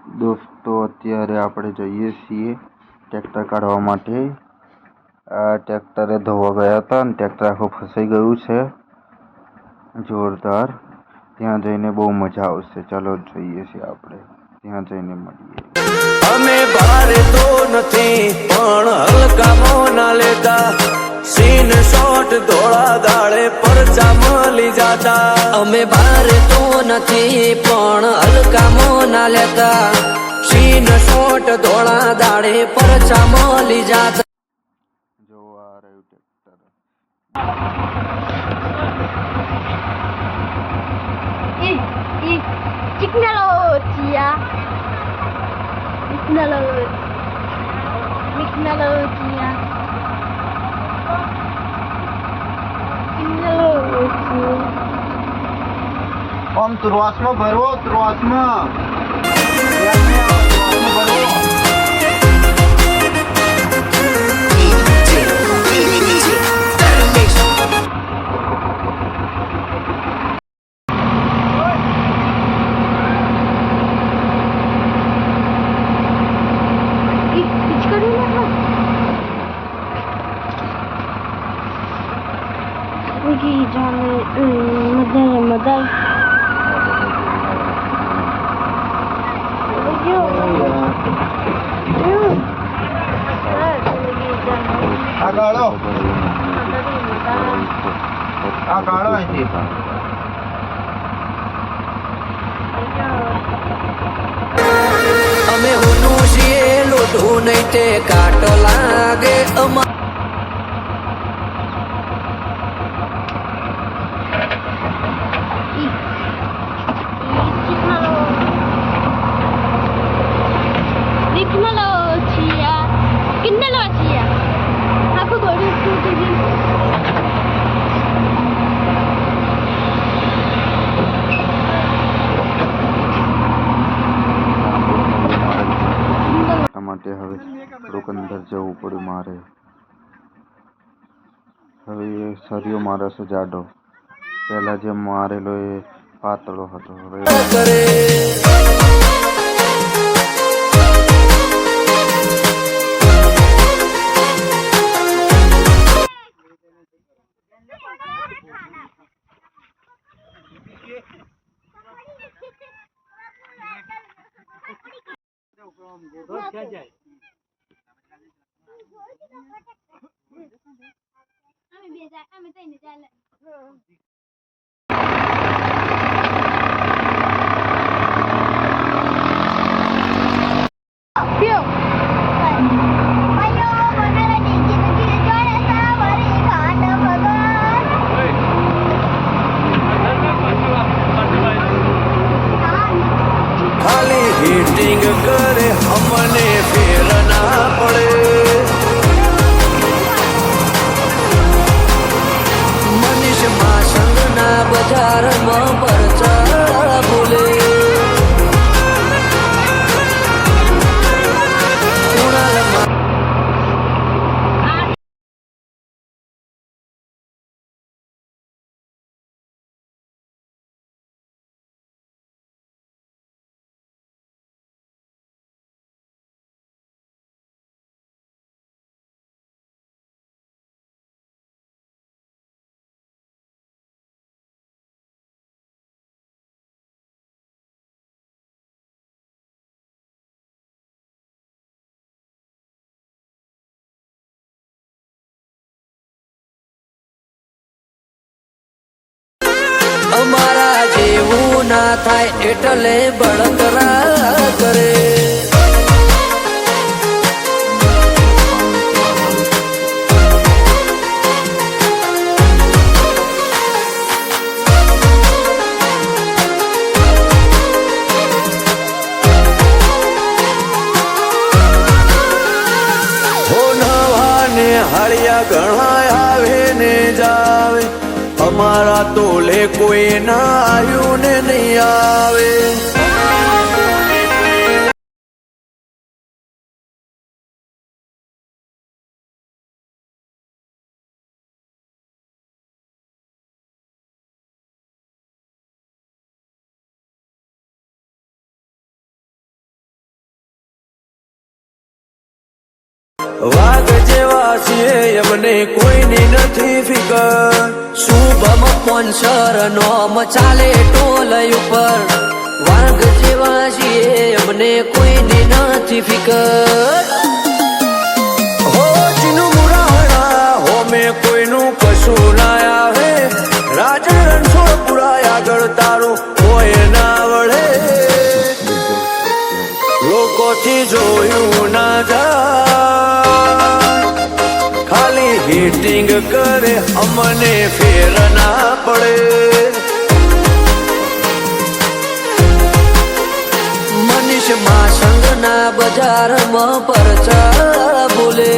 દોસ્તો અત્યારે આપણે જઈએ છીએ ટ્રેક્ટર કાઢવા માટે। આ ટ્રેક્ટરે ધોવા ગયા હતા અને ટ્રેક્ટર આખું ફસાઈ ગયું છે જોરદાર। ત્યાં જઈને બહુ મજા આવશે। ચાલો જઈએ છીએ આપણે, ત્યાં જઈને મળીએ। અમે ભારે તો નથી પણ હલકામાં ના લેતા, સીન શોટ ધોળા દાડે પરચા મળી જાતા। અમે ભારે તો નથી પણ હલકામાં ના લેતા, સીન શોટ ધોળા દાડે પરચા મળી જાતા। જો આ રહ્યું tractor. Tecnologia. Tecnologia. Tecnologia. Tecnologia. આમ ત્રાસમાં ભરવો, ત્રાસમાં Pergi jalan medal. આ ગાળો અહીંથી અમે હોનું છીએ લોઢું નહીં તે કાટો લાગે અમા Tecnologia. Aku baru tu. માટે હવે થોડુંક અંદર જવું પડ્યું મારે। હવે એ સરિયો મારે છે જાડો, પહેલા જે મારેલો એ પાતળો હતો। હવે ખાલી હિટિંગ કરે અમને ફેર ના પડે। મનીષ માસંગના બજારમાં પરચા બોલે, અમારા જેવું ના થાય એટલે બળતરા કરે। હો નવાને હાળિયા ઘણા આવે ને જાવે, અમારા તોલે કોઈ ના આવ્યું ને નહીં આવે। વાઘ જેવા છીએ અમને કોઈની નથી ફિકર શુભમ પોન્સર નોમ ચાલે ટોલ ઉપર વાઘ જેવા છીએ અમને કોઈની નથી ફિકર હો ચીનું મુરાહણા હો મેં કોઈનું કશું ના આવે રાજન રણછોડપુરા આગળ તારું કોઈ ના વળે લોકોથી જોયું ના જાય ખાલી હિટિંગ કરે અમને ફેર ના પડે મનીષ માં સંગના બજારમાં પરચા બોલે